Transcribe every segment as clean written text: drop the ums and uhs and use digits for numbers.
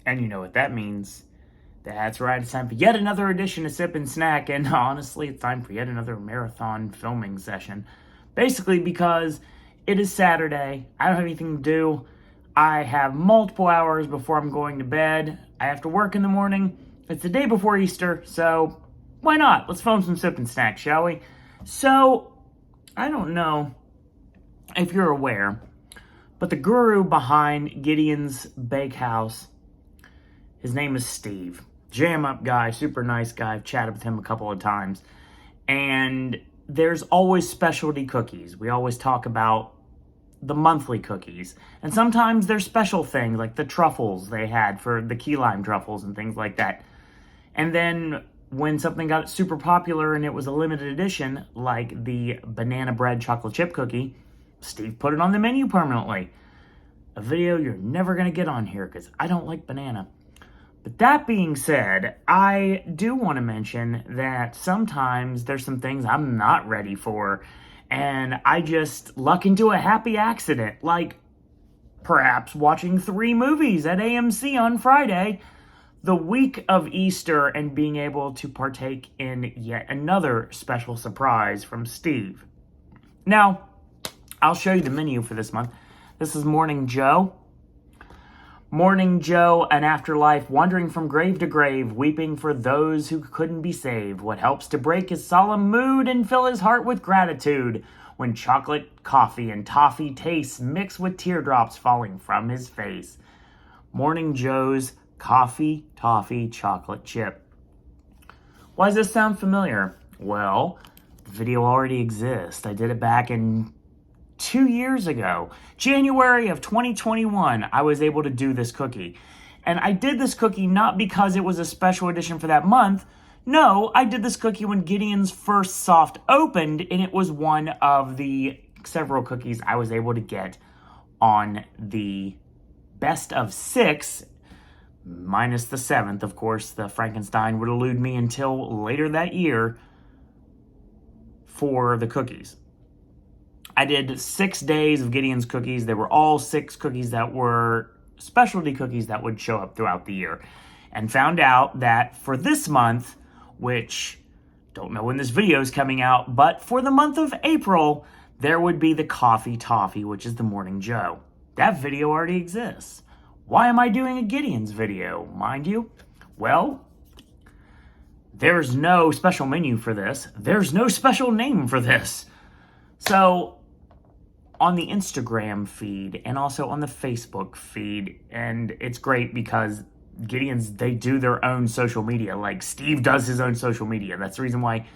And you know what that means. That's right, it's time for yet another edition of Sip and Snack, and honestly, it's time for yet another marathon filming session. Basically because it is Saturday, I don't have anything to do, I have multiple hours before I'm going to bed, I have to work in the morning, it's the day before Easter, so why not? Let's film some Sip and Snack, shall we? So, I don't know if you're aware, but the guru behind Gideon's Bakehouse, his name is Steve. Jam up guy, super nice guy. I've chatted with him a couple of times. And there's always specialty cookies. We always talk about the monthly cookies. And sometimes there's special things like the truffles they had for the key lime truffles and things like that. And then when something got super popular and it was a limited edition, like the banana bread chocolate chip cookie, Steve put it on the menu permanently. A video you're never going to get on here because I don't like banana. But that being said, I do want to mention that sometimes there's some things I'm not ready for, and I just luck into a happy accident, like perhaps watching 3 movies at AMC on Friday, the week of Easter, and being able to partake in yet another special surprise from Steve. Now, I'll show you the menu for this month. This is Morning Joe. Morning Joe, an afterlife, wandering from grave to grave, weeping for those who couldn't be saved. What helps to break his solemn mood and fill his heart with gratitude when chocolate, coffee, and toffee tastes mix with teardrops falling from his face. Morning Joe's Coffee, Toffee, Chocolate Chip. Why does this sound familiar? Well, the video already exists. I did it back in 2 years ago, January of 2021, I was able to do this cookie. And I did this cookie not because it was a special edition for that month. No, I did this cookie when Gideon's first soft opened, and it was one of the several cookies I was able to get on the best of 6, minus the 7th, of course. The Frankenstein would elude me until later that year for the cookies. I did 6 days of Gideon's cookies. They were all 6 cookies that were specialty cookies that would show up throughout the year. And found out that for this month, which don't know when this video is coming out, but for the month of April, there would be the Coffee Toffee, which is the Morning Joe. That video already exists. Why am I doing a Gideon's video, mind you? Well, there's no special menu for this. There's no special name for this. So, on the Instagram feed and also on the Facebook feed, and it's great because Gideon's, they do their own social media, like Steve does his own social media. That's the reason why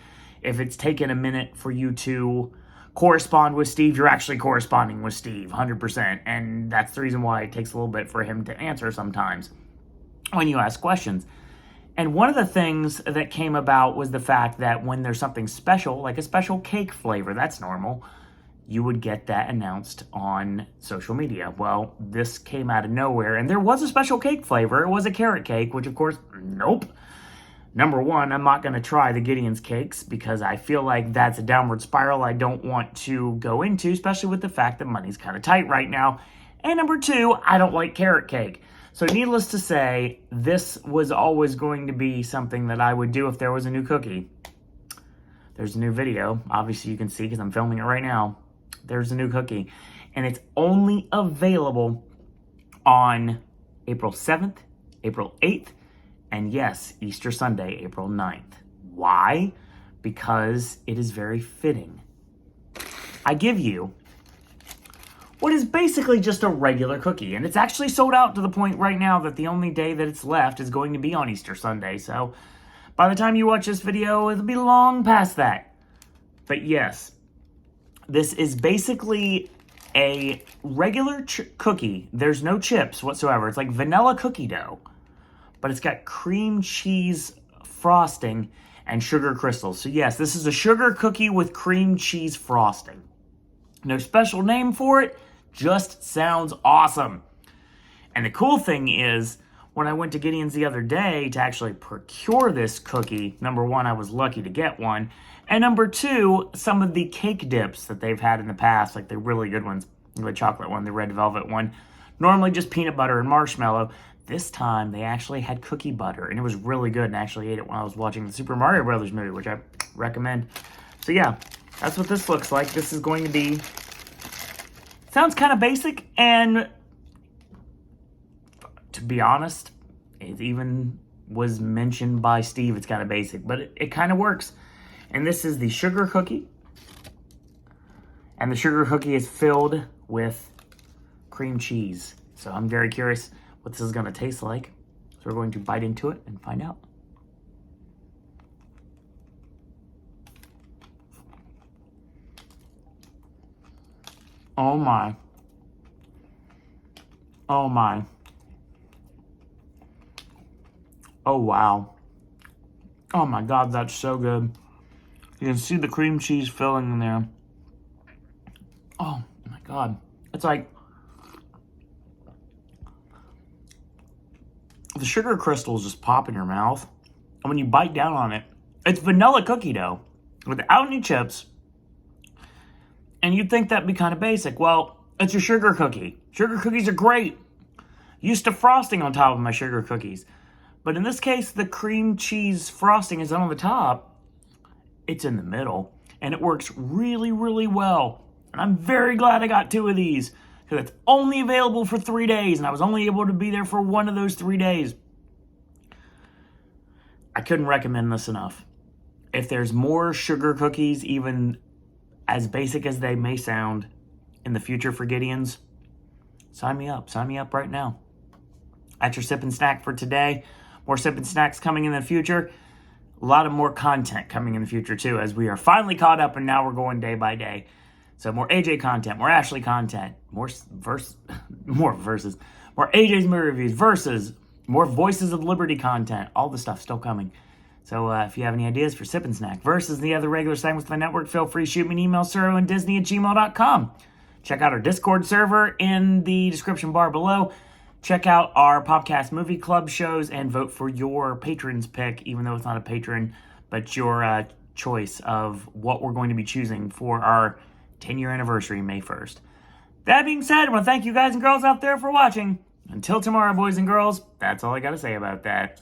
if it's taken a minute for you to correspond with Steve, you're actually corresponding with Steve 100%, and that's the reason why it takes a little bit for him to answer sometimes when you ask questions. And one of the things that came about was the fact that when there's something special, like a special cake flavor, that's normal, you would get that announced on social media. Well, this came out of nowhere, and there was a special cake flavor. It was a carrot cake, which of course, nope. Number one, I'm not going to try the Gideon's cakes because I feel like that's a downward spiral I don't want to go into, especially with the fact that money's kind of tight right now. And number two, I don't like carrot cake. So needless to say, this was always going to be something that I would do if there was a new cookie. There's a new video. Obviously, you can see because I'm filming it right now. There's a new cookie. And it's only available on April 7th, April 8th, and yes, Easter Sunday, April 9th. Why? Because it is very fitting. I give you what is basically just a regular cookie. And it's actually sold out to the point right now that the only day that it's left is going to be on Easter Sunday. So by the time you watch this video, it'll be long past that. But yes, this is basically a regular cookie. There's no chips whatsoever. It's like vanilla cookie dough. But it's got cream cheese frosting and sugar crystals. So yes, this is a sugar cookie with cream cheese frosting. No special name for it. Just sounds awesome. And the cool thing is, when I went to Gideon's the other day to actually procure this cookie, number one, I was lucky to get one. And number two, some of the cake dips that they've had in the past, like the really good ones, the chocolate one, the red velvet one, Normally just peanut butter and marshmallow. This time they actually had cookie butter, and it was really good, and I actually ate it when I was watching the Super Mario Brothers movie, which I recommend. So yeah, that's what this looks like. This is going to be, sounds kind of basic, and to be honest, it even was mentioned by Steve, it's kind of basic, but it kind of works. And this is the sugar cookie. And the sugar cookie is filled with cream cheese. So I'm very curious what this is going to taste like. So we're going to bite into it and find out. Oh my. Oh my. Oh wow. Oh my God, that's so good. You can see the cream cheese filling in there. Oh my God. It's like the sugar crystals just pop in your mouth. And when you bite down on it, it's vanilla cookie dough without any chips. And you'd think that'd be kind of basic. Well, it's a sugar cookie. Sugar cookies are great. Used to frosting on top of my sugar cookies. But in this case, the cream cheese frosting is on the top. It's in the middle. And it works really, really well. And I'm very glad I got 2 of these. Because it's only available for 3 days. And I was only able to be there for one of those 3 days. I couldn't recommend this enough. If there's more sugar cookies, even as basic as they may sound, in the future for Gideon's, sign me up. Sign me up right now. That's your Sip and Snack for today. More Sip and Snacks coming in the future. A lot of more content coming in the future too, as we are finally caught up and now we're going day by day. So more AJ content, more Ashley content, more verses, more AJ's movie reviews, versus more Voices of Liberty content. All the stuff still coming. So if you have any ideas for Sip and Snack versus the other regular segments of the network, feel free to shoot me an email, surroanddisney@gmail.com. Check out our Discord server in the description bar below. Check out our Podcast Movie Club shows and vote for your patron's pick, even though it's not a patron, but your choice of what we're going to be choosing for our 10-year anniversary, May 1st. That being said, I want to thank you guys and girls out there for watching. Until tomorrow, boys and girls, that's all I got to say about that.